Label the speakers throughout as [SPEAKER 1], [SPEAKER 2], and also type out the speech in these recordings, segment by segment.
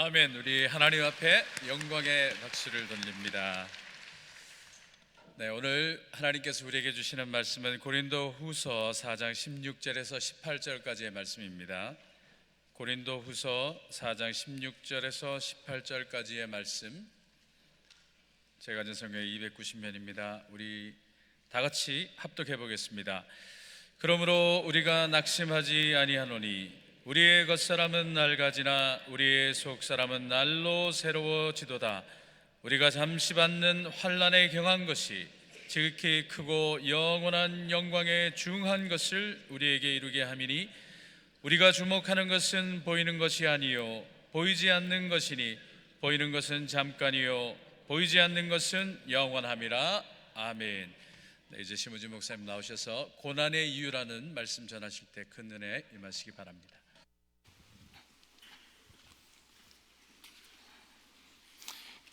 [SPEAKER 1] 아멘. 우리 하나님 앞에 영광의 박수를 돌립니다. 네, 오늘 하나님께서 우리에게 주시는 말씀은 고린도후서 4장 16절에서 18절까지의 말씀입니다. 고린도후서 4장 16절에서 18절까지의 말씀, 제가 가진 성경 290면입니다. 우리 다 같이 합독해 보겠습니다. 그러므로 우리가 낙심하지 아니하노니 우리의 겉사람은 낡아지나 우리의 속사람은 날로 새로워지도다. 우리가 잠시 받는 환난에 경한 것이 지극히 크고 영원한 영광에 중한 것을 우리에게 이루게 함이니 우리가 주목하는 것은 보이는 것이 아니요 보이지 않는 것이니 보이는 것은 잠깐이요 보이지 않는 것은 영원함이라. 아멘. 네, 이제 심우진 목사님 나오셔서 고난의 이유라는 말씀 전하실 때 큰 은혜 임하시기 바랍니다.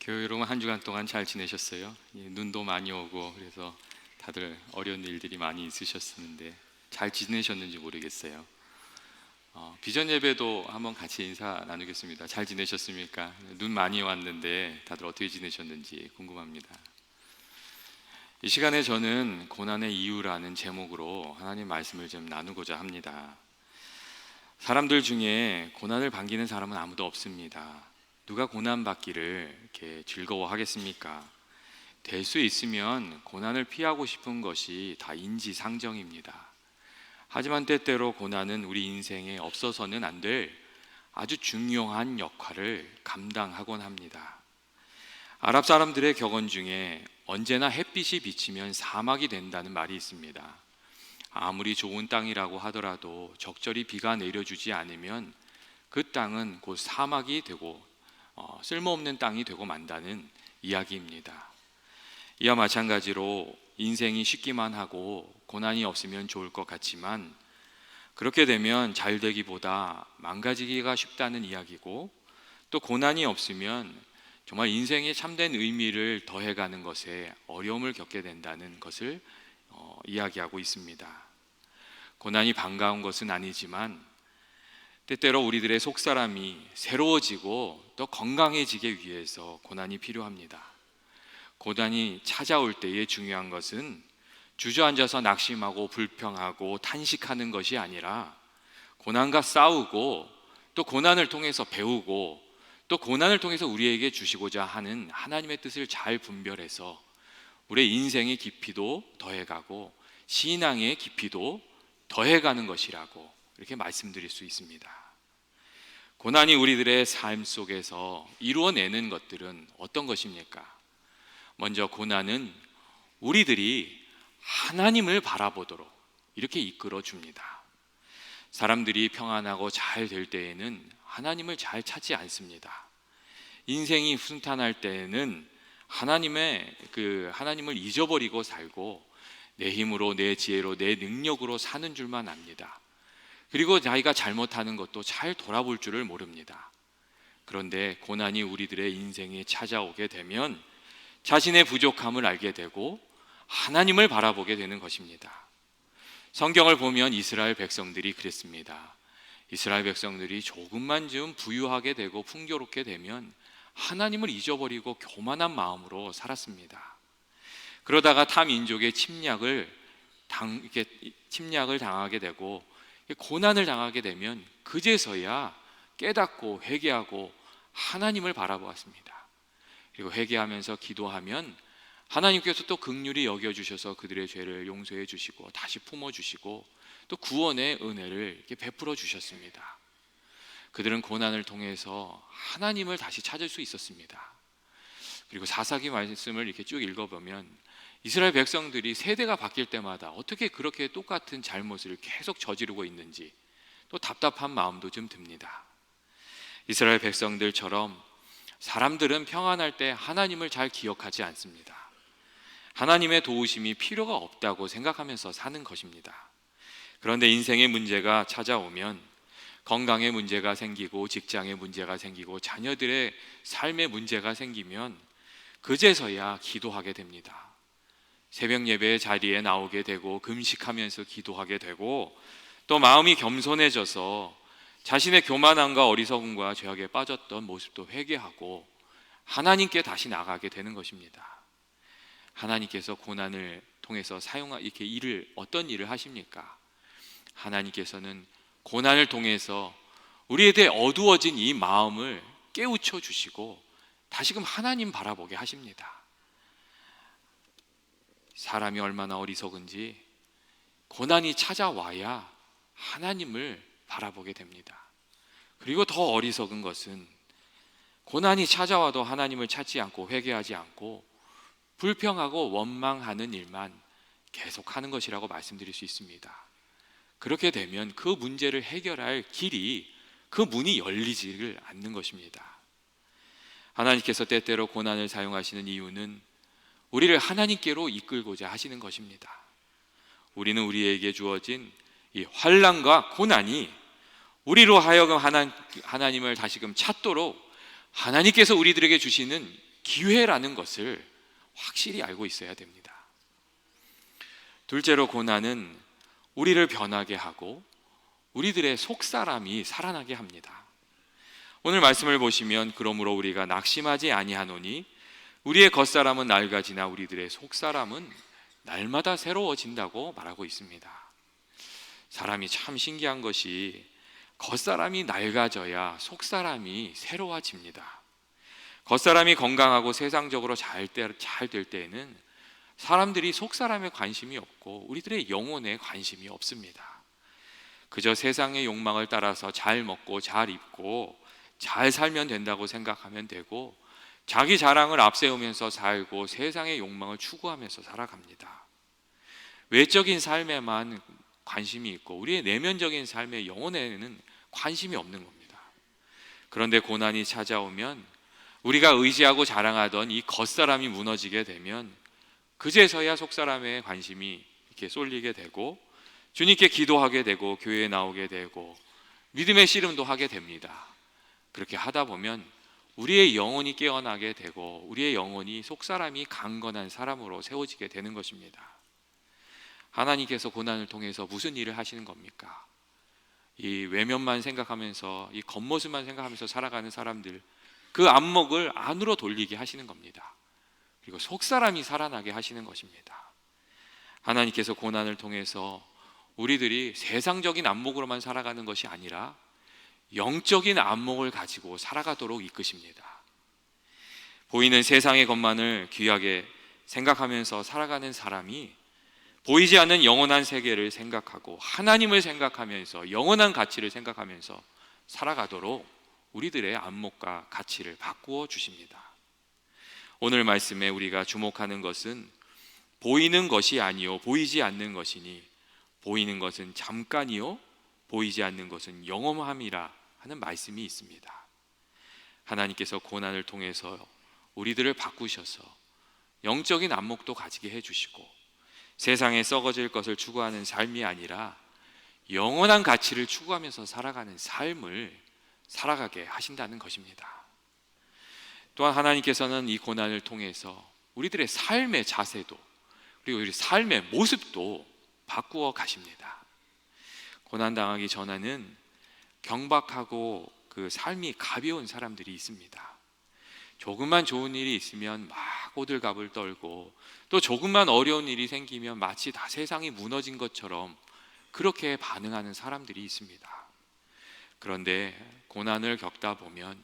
[SPEAKER 2] 교회 여러분, 한 주간 동안 잘 지내셨어요? 눈도 많이 오고 그래서 다들 어려운 일들이 많이 있으셨는데 잘 지내셨는지 모르겠어요. 비전 예배도 한번 같이 인사 나누겠습니다. 잘 지내셨습니까? 눈 많이 왔는데 다들 어떻게 지내셨는지 궁금합니다. 이 시간에 저는 고난의 이유라는 제목으로 하나님 말씀을 좀 나누고자 합니다. 사람들 중에 고난을 반기는 사람은 아무도 없습니다. 누가 고난받기를 이렇게 즐거워하겠습니까? 될 수 있으면 고난을 피하고 싶은 것이 다 인지상정입니다. 하지만 때때로 고난은 우리 인생에 없어서는 안 될 아주 중요한 역할을 감당하곤 합니다. 아랍 사람들의 격언 중에 언제나 햇빛이 비치면 사막이 된다는 말이 있습니다. 아무리 좋은 땅이라고 하더라도 적절히 비가 내려주지 않으면 그 땅은 곧 사막이 되고 쓸모없는 땅이 되고 만다는 이야기입니다. 이와 마찬가지로 인생이 쉽기만 하고 고난이 없으면 좋을 것 같지만 그렇게 되면 잘 되기보다 망가지기가 쉽다는 이야기고, 또 고난이 없으면 정말 인생의 참된 의미를 더해가는 것에 어려움을 겪게 된다는 것을 이야기하고 있습니다. 고난이 반가운 것은 아니지만 때때로 우리들의 속사람이 새로워지고 또 건강해지기 위해서 고난이 필요합니다. 고난이 찾아올 때에 중요한 것은 주저앉아서 낙심하고 불평하고 탄식하는 것이 아니라 고난과 싸우고 또 고난을 통해서 배우고 또 고난을 통해서 우리에게 주시고자 하는 하나님의 뜻을 잘 분별해서 우리의 인생의 깊이도 더해가고 신앙의 깊이도 더해가는 것이라고 이렇게 말씀드릴 수 있습니다. 고난이 우리들의 삶 속에서 이루어내는 것들은 어떤 것입니까? 먼저 고난은 우리들이 하나님을 바라보도록 이렇게 이끌어 줍니다. 사람들이 평안하고 잘 될 때에는 하나님을 잘 찾지 않습니다. 인생이 순탄할 때에는 하나님을 잊어버리고 살고 내 힘으로, 내 지혜로, 내 능력으로 사는 줄만 압니다. 그리고 자기가 잘못하는 것도 잘 돌아볼 줄을 모릅니다. 그런데 고난이 우리들의 인생에 찾아오게 되면 자신의 부족함을 알게 되고 하나님을 바라보게 되는 것입니다. 성경을 보면 이스라엘 백성들이 그랬습니다. 이스라엘 백성들이 조금만 좀 부유하게 되고 풍요롭게 되면 하나님을 잊어버리고 교만한 마음으로 살았습니다. 그러다가 타 민족의 침략을 당하게 되고 고난을 당하게 되면 그제서야 깨닫고 회개하고 하나님을 바라보았습니다. 그리고 회개하면서 기도하면 하나님께서 또 긍휼히 여겨주셔서 그들의 죄를 용서해 주시고 다시 품어주시고 또 구원의 은혜를 이렇게 베풀어 주셨습니다. 그들은 고난을 통해서 하나님을 다시 찾을 수 있었습니다. 그리고 사사기 말씀을 이렇게 쭉 읽어보면 이스라엘 백성들이 세대가 바뀔 때마다 어떻게 그렇게 똑같은 잘못을 계속 저지르고 있는지 또 답답한 마음도 좀 듭니다. 이스라엘 백성들처럼 사람들은 평안할 때 하나님을 잘 기억하지 않습니다. 하나님의 도우심이 필요가 없다고 생각하면서 사는 것입니다. 그런데 인생의 문제가 찾아오면 건강의 문제가 생기고 직장의 문제가 생기고 자녀들의 삶의 문제가 생기면 그제서야 기도하게 됩니다. 새벽 예배 자리에 나오게 되고 금식하면서 기도하게 되고 또 마음이 겸손해져서 자신의 교만함과 어리석음과 죄악에 빠졌던 모습도 회개하고 하나님께 다시 나가게 되는 것입니다. 하나님께서 고난을 통해서 이렇게 어떤 일을 하십니까? 하나님께서는 고난을 통해서 우리에 대해 어두워진 이 마음을 깨우쳐 주시고 다시금 하나님 바라보게 하십니다. 사람이 얼마나 어리석은지 고난이 찾아와야 하나님을 바라보게 됩니다. 그리고 더 어리석은 것은 고난이 찾아와도 하나님을 찾지 않고 회개하지 않고 불평하고 원망하는 일만 계속하는 것이라고 말씀드릴 수 있습니다. 그렇게 되면 그 문제를 해결할 그 문이 열리지를 않는 것입니다. 하나님께서 때때로 고난을 사용하시는 이유는 우리를 하나님께로 이끌고자 하시는 것입니다. 우리는 우리에게 주어진 이 환난과 고난이 우리로 하여금 하나님을 다시금 찾도록 하나님께서 우리들에게 주시는 기회라는 것을 확실히 알고 있어야 됩니다. 둘째로, 고난은 우리를 변하게 하고 우리들의 속사람이 살아나게 합니다. 오늘 말씀을 보시면 그러므로 우리가 낙심하지 아니하노니 우리의 겉사람은 낡아지나 우리들의 속사람은 날마다 새로워진다고 말하고 있습니다. 사람이 참 신기한 것이 겉사람이 낡아져야 속사람이 새로워집니다. 겉사람이 건강하고 세상적으로 잘 될 때에는 사람들이 속사람에 관심이 없고 우리들의 영혼에 관심이 없습니다. 그저 세상의 욕망을 따라서 잘 먹고 잘 입고 잘 살면 된다고 생각하면 되고 자기 자랑을 앞세우면서 살고 세상의 욕망을 추구하면서 살아갑니다. 외적인 삶에만 관심이 있고 우리의 내면적인 삶의 영혼에는 관심이 없는 겁니다. 그런데 고난이 찾아오면 우리가 의지하고 자랑하던 이 겉사람이 무너지게 되면 그제서야 속사람의 관심이 이렇게 쏠리게 되고 주님께 기도하게 되고 교회에 나오게 되고 믿음의 씨름도 하게 됩니다. 그렇게 하다 보면 우리의 영혼이 깨어나게 되고 우리의 영혼이 속사람이 강건한 사람으로 세워지게 되는 것입니다. 하나님께서 고난을 통해서 무슨 일을 하시는 겁니까? 이 외면만 생각하면서 이 겉모습만 생각하면서 살아가는 사람들, 그 안목을 안으로 돌리게 하시는 겁니다. 그리고 속사람이 살아나게 하시는 것입니다. 하나님께서 고난을 통해서 우리들이 세상적인 안목으로만 살아가는 것이 아니라 영적인 안목을 가지고 살아가도록 이끄십니다. 보이는 세상의 것만을 귀하게 생각하면서 살아가는 사람이 보이지 않는 영원한 세계를 생각하고 하나님을 생각하면서 영원한 가치를 생각하면서 살아가도록 우리들의 안목과 가치를 바꾸어 주십니다. 오늘 말씀에 우리가 주목하는 것은 보이는 것이 아니요 보이지 않는 것이니 보이는 것은 잠깐이요 보이지 않는 것은 영원함이라 하는 말씀이 있습니다. 하나님께서 고난을 통해서 우리들을 바꾸셔서 영적인 안목도 가지게 해주시고 세상에 썩어질 것을 추구하는 삶이 아니라 영원한 가치를 추구하면서 살아가는 삶을 살아가게 하신다는 것입니다. 또한 하나님께서는 이 고난을 통해서 우리들의 삶의 자세도 그리고 우리 삶의 모습도 바꾸어 가십니다. 고난당하기 전에는 경박하고 그 삶이 가벼운 사람들이 있습니다. 조금만 좋은 일이 있으면 막 호들갑을 떨고 또 조금만 어려운 일이 생기면 마치 다 세상이 무너진 것처럼 그렇게 반응하는 사람들이 있습니다. 그런데 고난을 겪다 보면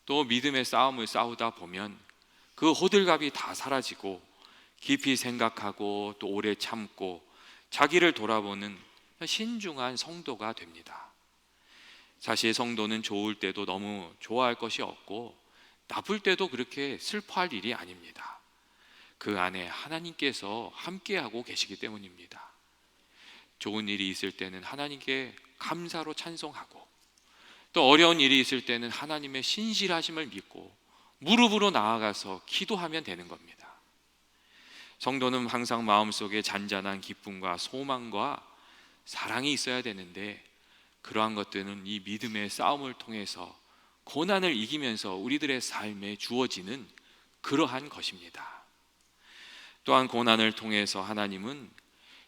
[SPEAKER 2] 또 믿음의 싸움을 싸우다 보면 그 호들갑이 다 사라지고 깊이 생각하고 또 오래 참고 자기를 돌아보는 신중한 성도가 됩니다. 사실 성도는 좋을 때도 너무 좋아할 것이 없고 나쁠 때도 그렇게 슬퍼할 일이 아닙니다. 그 안에 하나님께서 함께하고 계시기 때문입니다. 좋은 일이 있을 때는 하나님께 감사로 찬송하고 또 어려운 일이 있을 때는 하나님의 신실하심을 믿고 무릎으로 나아가서 기도하면 되는 겁니다. 성도는 항상 마음속에 잔잔한 기쁨과 소망과 사랑이 있어야 되는데 그러한 것들은 이 믿음의 싸움을 통해서 고난을 이기면서 우리들의 삶에 주어지는 그러한 것입니다. 또한 고난을 통해서 하나님은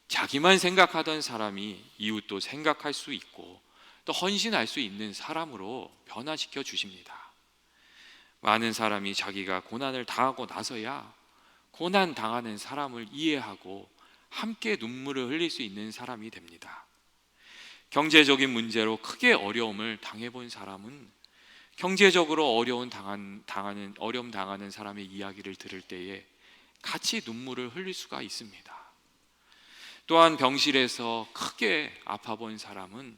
[SPEAKER 2] 자기만 생각하던 사람이 이웃도 생각할 수 있고 또 헌신할 수 있는 사람으로 변화시켜 주십니다. 많은 사람이 자기가 고난을 당하고 나서야 고난 당하는 사람을 이해하고 함께 눈물을 흘릴 수 있는 사람이 됩니다. 경제적인 문제로 크게 어려움을 당해본 사람은 경제적으로 어려움 당하는 사람의 이야기를 들을 때에 같이 눈물을 흘릴 수가 있습니다. 또한 병실에서 크게 아파본 사람은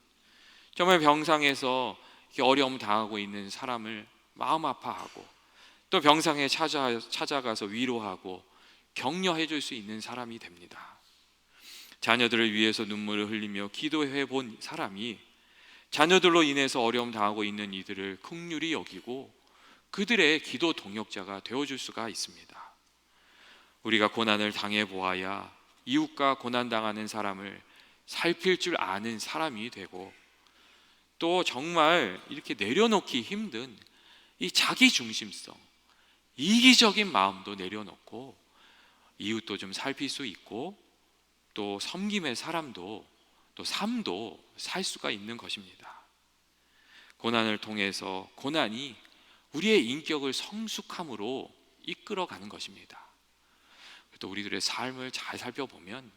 [SPEAKER 2] 정말 병상에서 어려움 당하고 있는 사람을 마음 아파하고 또 병상에 찾아가서 위로하고 격려해 줄 수 있는 사람이 됩니다. 자녀들을 위해서 눈물을 흘리며 기도해 본 사람이 자녀들로 인해서 어려움 당하고 있는 이들을 긍휼히 여기고 그들의 기도 동역자가 되어줄 수가 있습니다. 우리가 고난을 당해 보아야 이웃과 고난 당하는 사람을 살필 줄 아는 사람이 되고 또 정말 이렇게 내려놓기 힘든 이 자기 중심성, 이기적인 마음도 내려놓고 이웃도 좀 살필 수 있고 또 섬김의 사람도 또 삶도 살 수가 있는 것입니다. 고난을 통해서 고난이 우리의 인격을 성숙함으로 이끌어가는 것입니다. 또 우리들의 삶을 잘 살펴보면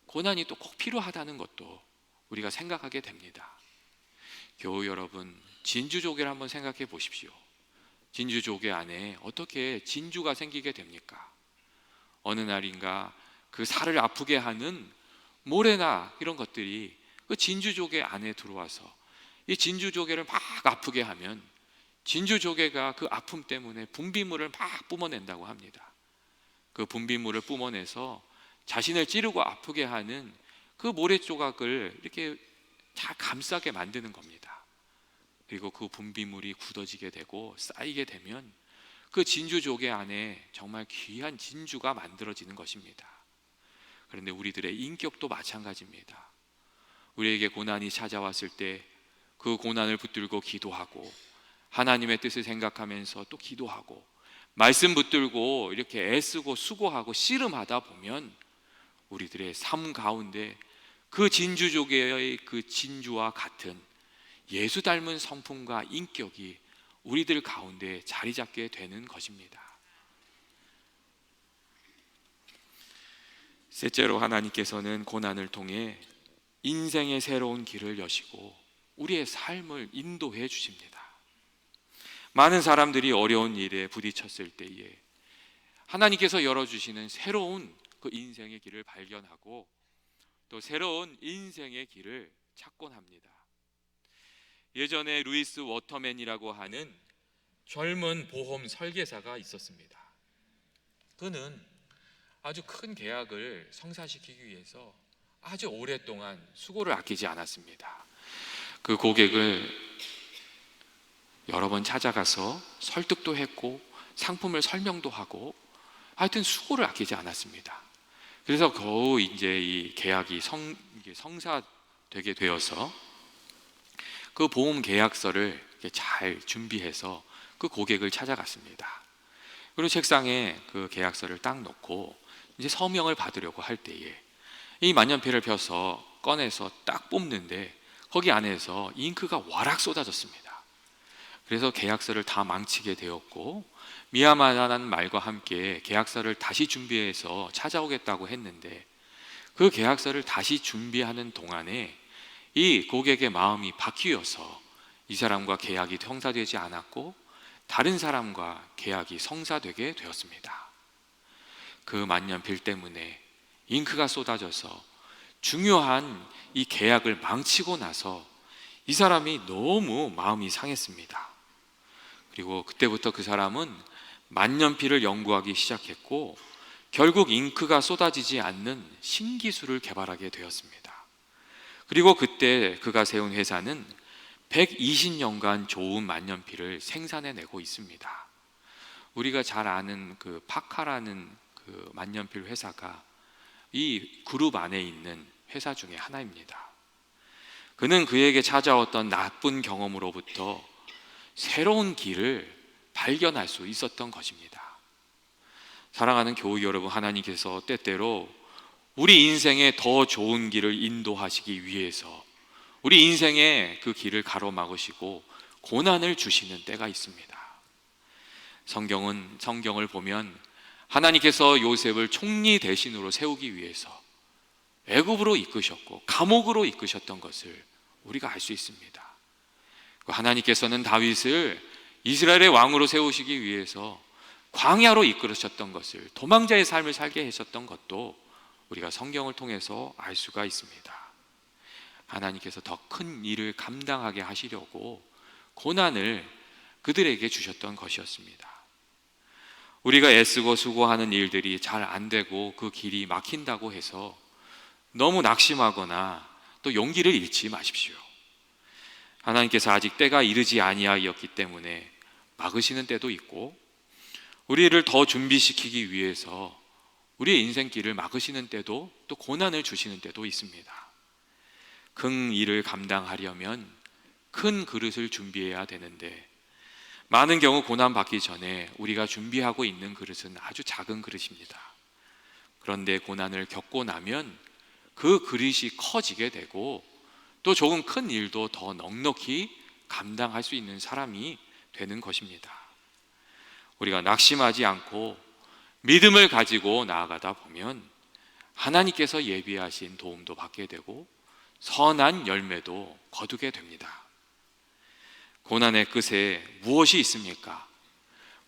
[SPEAKER 2] 고난이 또 꼭 필요하다는 것도 우리가 생각하게 됩니다. 교우 여러분, 진주조개를 한번 생각해 보십시오. 진주조개 안에 어떻게 진주가 생기게 됩니까? 어느 날인가 그 살을 아프게 하는 모래나 이런 것들이 그 진주조개 안에 들어와서 이 진주조개를 막 아프게 하면 진주조개가 그 아픔 때문에 분비물을 막 뿜어낸다고 합니다. 그 분비물을 뿜어내서 자신을 찌르고 아프게 하는 그 모래 조각을 이렇게 잘 감싸게 만드는 겁니다. 그리고 그 분비물이 굳어지게 되고 쌓이게 되면 그 진주조개 안에 정말 귀한 진주가 만들어지는 것입니다. 그런데 우리들의 인격도 마찬가지입니다. 우리에게 고난이 찾아왔을 때 그 고난을 붙들고 기도하고 하나님의 뜻을 생각하면서 또 기도하고 말씀 붙들고 이렇게 애쓰고 수고하고 씨름하다 보면 우리들의 삶 가운데 그 진주조개의 그 진주와 같은 예수 닮은 성품과 인격이 우리들 가운데 자리 잡게 되는 것입니다. 셋째로 하나님께서는 고난을 통해 인생의 새로운 길을 여시고 우리의 삶을 인도해 주십니다. 많은 사람들이 어려운 일에 부딪혔을 때에 하나님께서 열어주시는 새로운 그 인생의 길을 발견하고 또 새로운 인생의 길을 찾곤 합니다. 예전에 루이스 워터맨이라고 하는 젊은 보험 설계사가 있었습니다. 그는 아주 큰 계약을 성사시키기 위해서 아주 오랫동안 수고를 아끼지 않았습니다. 그 고객을 여러 번 찾아가서 설득도 했고 상품을 설명도 하고 하여튼 수고를 아끼지 않았습니다. 그래서 겨우 이제 이 계약이 성사되게 되어서 그 보험 계약서를 잘 준비해서 그 고객을 찾아갔습니다. 그리고 책상에 그 계약서를 딱 놓고 이제 서명을 받으려고 할 때에 이 만년필을 펴서 꺼내서 딱 뽑는데 거기 안에서 잉크가 와락 쏟아졌습니다. 그래서 계약서를 다 망치게 되었고 미안하다는 말과 함께 계약서를 다시 준비해서 찾아오겠다고 했는데 그 계약서를 다시 준비하는 동안에 이 고객의 마음이 바뀌어서 이 사람과 계약이 성사되지 않았고 다른 사람과 계약이 성사되게 되었습니다. 그 만년필 때문에 잉크가 쏟아져서 중요한 이 계약을 망치고 나서 이 사람이 너무 마음이 상했습니다. 그리고 그때부터 그 사람은 만년필을 연구하기 시작했고 결국 잉크가 쏟아지지 않는 신기술을 개발하게 되었습니다. 그리고 그때 그가 세운 회사는 120년간 좋은 만년필을 생산해내고 있습니다. 우리가 잘 아는 그 파카라는 그 만년필 회사가 이 그룹 안에 있는 회사 중에 하나입니다. 그는 그에게 찾아왔던 나쁜 경험으로부터 새로운 길을 발견할 수 있었던 것입니다. 사랑하는 교우 여러분, 하나님께서 때때로 우리 인생에 더 좋은 길을 인도하시기 위해서 우리 인생의 그 길을 가로막으시고 고난을 주시는 때가 있습니다. 성경을 보면 하나님께서 요셉을 총리 대신으로 세우기 위해서 애굽으로 이끄셨고 감옥으로 이끄셨던 것을 우리가 알 수 있습니다. 하나님께서는 다윗을 이스라엘의 왕으로 세우시기 위해서 광야로 이끌으셨던 것을, 도망자의 삶을 살게 하셨던 것도 우리가 성경을 통해서 알 수가 있습니다. 하나님께서 더 큰 일을 감당하게 하시려고 고난을 그들에게 주셨던 것이었습니다. 우리가 애쓰고 수고하는 일들이 잘 안 되고 그 길이 막힌다고 해서 너무 낙심하거나 또 용기를 잃지 마십시오. 하나님께서 아직 때가 이르지 아니하였기 때문에 막으시는 때도 있고, 우리를 더 준비시키기 위해서 우리의 인생길을 막으시는 때도, 또 고난을 주시는 때도 있습니다. 큰 일을 감당하려면 큰 그릇을 준비해야 되는데, 많은 경우 고난 받기 전에 우리가 준비하고 있는 그릇은 아주 작은 그릇입니다. 그런데 고난을 겪고 나면 그 그릇이 커지게 되고, 또 조금 큰 일도 더 넉넉히 감당할 수 있는 사람이 되는 것입니다. 우리가 낙심하지 않고 믿음을 가지고 나아가다 보면 하나님께서 예비하신 도움도 받게 되고 선한 열매도 거두게 됩니다. 고난의 끝에 무엇이 있습니까?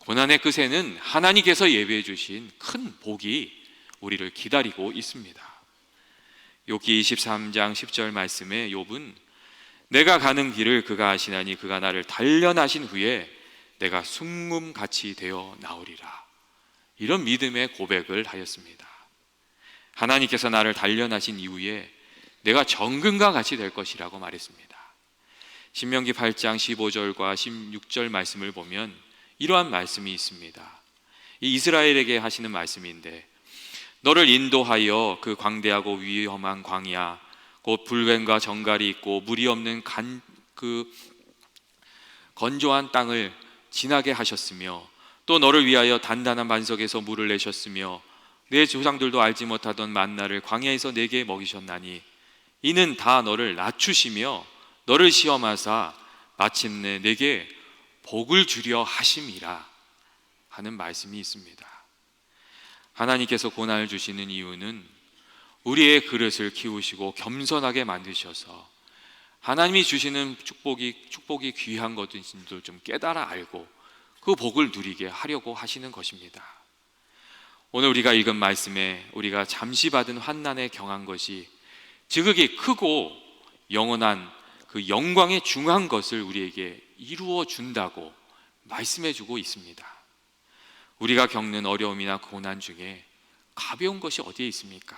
[SPEAKER 2] 고난의 끝에는 하나님께서 예비해 주신 큰 복이 우리를 기다리고 있습니다. 욥기 23장 10절 말씀에 욥은 내가 가는 길을 그가 아시나니 그가 나를 단련하신 후에 내가 순금같이 되어 나오리라, 이런 믿음의 고백을 하였습니다. 하나님께서 나를 단련하신 이후에 내가 정금과 같이 될 것이라고 말했습니다. 신명기 8장 15절과 16절 말씀을 보면 이러한 말씀이 있습니다. 이 이스라엘에게 하시는 말씀인데, 너를 인도하여 그 광대하고 위험한 광야, 곧 불뱀과 정갈이 있고 물이 없는 그 건조한 땅을 지나게 하셨으며, 또 너를 위하여 단단한 반석에서 물을 내셨으며, 내 조상들도 알지 못하던 만나를 광야에서 내게 먹이셨나니 이는 다 너를 낮추시며 너를 시험하사 마침내 내게 복을 주려 하심이라 하는 말씀이 있습니다. 하나님께서 고난을 주시는 이유는 우리의 그릇을 키우시고 겸손하게 만드셔서 하나님이 주시는 축복이 귀한 것인지를 좀 깨달아 알고 그 복을 누리게 하려고 하시는 것입니다. 오늘 우리가 읽은 말씀에 우리가 잠시 받은 환난에 경한 것이 지극히 크고 영원한 그 영광의 중한 것을 우리에게 이루어 준다고 말씀해 주고 있습니다. 우리가 겪는 어려움이나 고난 중에 가벼운 것이 어디에 있습니까?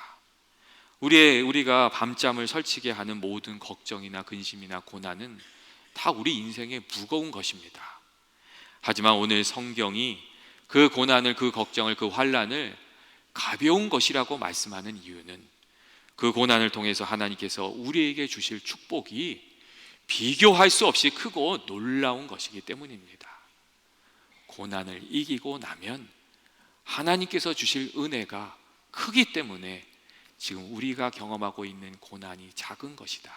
[SPEAKER 2] 우리가 밤잠을 설치게 하는 모든 걱정이나 근심이나 고난은 다 우리 인생에 무거운 것입니다. 하지만 오늘 성경이 그 고난을, 그 걱정을, 그 환난을 가벼운 것이라고 말씀하는 이유는 그 고난을 통해서 하나님께서 우리에게 주실 축복이 비교할 수 없이 크고 놀라운 것이기 때문입니다. 고난을 이기고 나면 하나님께서 주실 은혜가 크기 때문에 지금 우리가 경험하고 있는 고난이 작은 것이다,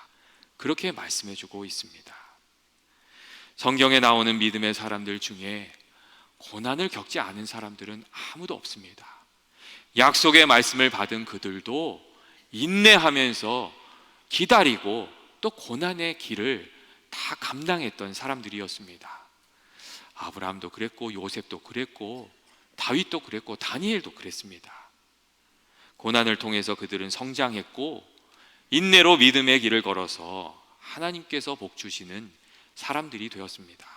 [SPEAKER 2] 그렇게 말씀해 주고 있습니다. 성경에 나오는 믿음의 사람들 중에 고난을 겪지 않은 사람들은 아무도 없습니다. 약속의 말씀을 받은 그들도 인내하면서 기다리고 또 고난의 길을 다 감당했던 사람들이었습니다. 아브라함도 그랬고, 요셉도 그랬고, 다윗도 그랬고, 다니엘도 그랬습니다. 고난을 통해서 그들은 성장했고 인내로 믿음의 길을 걸어서 하나님께서 복 주시는 사람들이 되었습니다.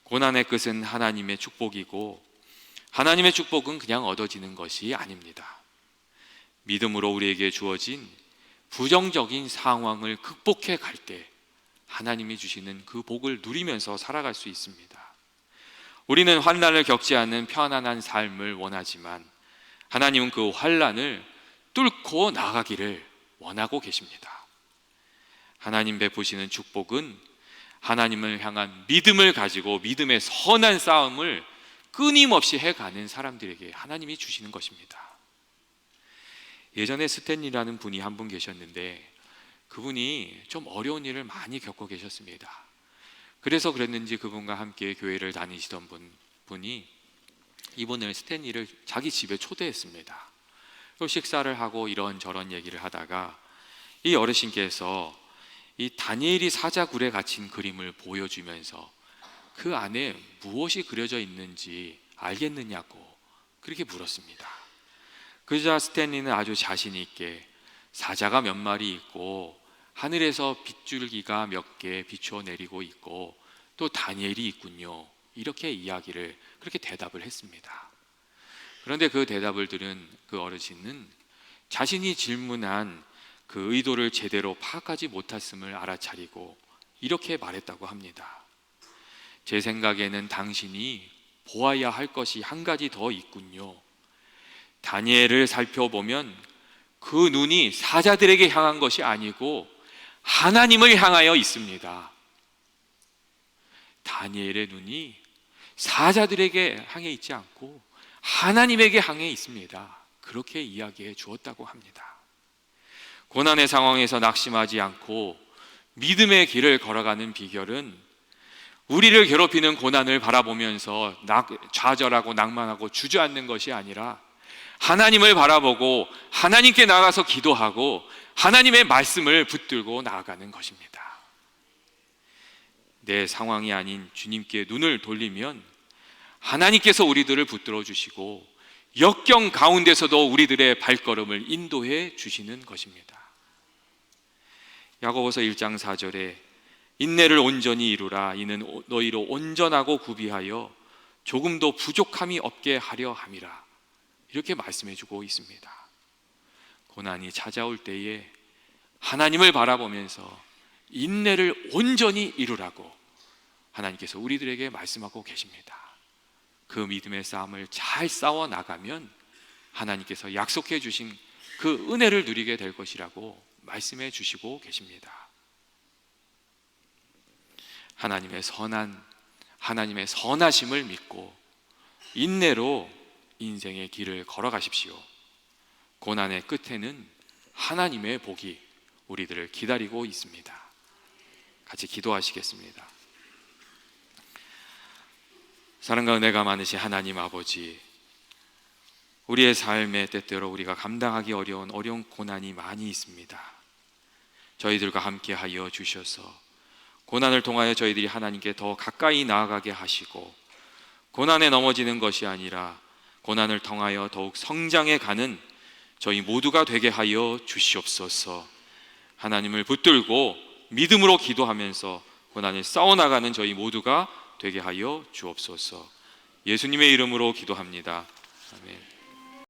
[SPEAKER 2] 고난의 끝은 하나님의 축복이고, 하나님의 축복은 그냥 얻어지는 것이 아닙니다. 믿음으로 우리에게 주어진 부정적인 상황을 극복해 갈 때 하나님이 주시는 그 복을 누리면서 살아갈 수 있습니다. 우리는 환난을 겪지 않는 편안한 삶을 원하지만 하나님은 그 환난을 뚫고 나가기를 원하고 계십니다. 하나님 베푸시는 축복은 하나님을 향한 믿음을 가지고 믿음의 선한 싸움을 끊임없이 해가는 사람들에게 하나님이 주시는 것입니다. 예전에 스탠리라는 분이 한 분 계셨는데 그분이 좀 어려운 일을 많이 겪고 계셨습니다. 그래서 그랬는지 그분과 함께 교회를 다니시던 분이 이분을 스탠리를 자기 집에 초대했습니다. 또 식사를 하고 이런저런 얘기를 하다가 이 어르신께서 이 다니엘이 사자굴에 갇힌 그림을 보여주면서 그 안에 무엇이 그려져 있는지 알겠느냐고 그렇게 물었습니다. 그러자 스탠리는 아주 자신 있게 사자가 몇 마리 있고 하늘에서 빗줄기가 몇 개 비추어 내리고 있고 또 다니엘이 있군요, 이렇게 이야기를 그렇게 대답을 했습니다. 그런데 그 대답을 들은 그 어르신은 자신이 질문한 그 의도를 제대로 파악하지 못했음을 알아차리고 이렇게 말했다고 합니다. 제 생각에는 당신이 보아야 할 것이 한 가지 더 있군요. 다니엘을 살펴보면 그 눈이 사자들에게 향한 것이 아니고 하나님을 향하여 있습니다. 다니엘의 눈이 사자들에게 향해 있지 않고 하나님에게 향해 있습니다. 그렇게 이야기해 주었다고 합니다. 고난의 상황에서 낙심하지 않고 믿음의 길을 걸어가는 비결은 우리를 괴롭히는 고난을 바라보면서 좌절하고 낭만하고 주저앉는 것이 아니라 하나님을 바라보고 하나님께 나가서 기도하고 하나님의 말씀을 붙들고 나아가는 것입니다. 내 상황이 아닌 주님께 눈을 돌리면 하나님께서 우리들을 붙들어 주시고 역경 가운데서도 우리들의 발걸음을 인도해 주시는 것입니다. 야고보서 1장 4절에 인내를 온전히 이루라, 이는 너희로 온전하고 구비하여 조금도 부족함이 없게 하려 함이라, 이렇게 말씀해 주고 있습니다. 고난이 찾아올 때에 하나님을 바라보면서 인내를 온전히 이루라고 하나님께서 우리들에게 말씀하고 계십니다. 그 믿음의 싸움을 잘 싸워 나가면 하나님께서 약속해 주신 그 은혜를 누리게 될 것이라고 말씀해 주시고 계십니다. 하나님의 선하심을 믿고 인내로 인생의 길을 걸어가십시오. 고난의 끝에는 하나님의 복이 우리들을 기다리고 있습니다. 같이 기도하시겠습니다. 사랑과 은혜가 많으신 하나님 아버지, 우리의 삶에 때때로 우리가 감당하기 어려운 고난이 많이 있습니다. 저희들과 함께 하여 주셔서 고난을 통하여 저희들이 하나님께 더 가까이 나아가게 하시고 고난에 넘어지는 것이 아니라 고난을 통하여 더욱 성장해 가는 저희 모두가 되게 하여 주시옵소서. 하나님을 붙들고 믿음으로 기도하면서 고난을 싸워나가는 저희 모두가 되게 하여 주옵소서. 예수님의 이름으로 기도합니다. 아멘.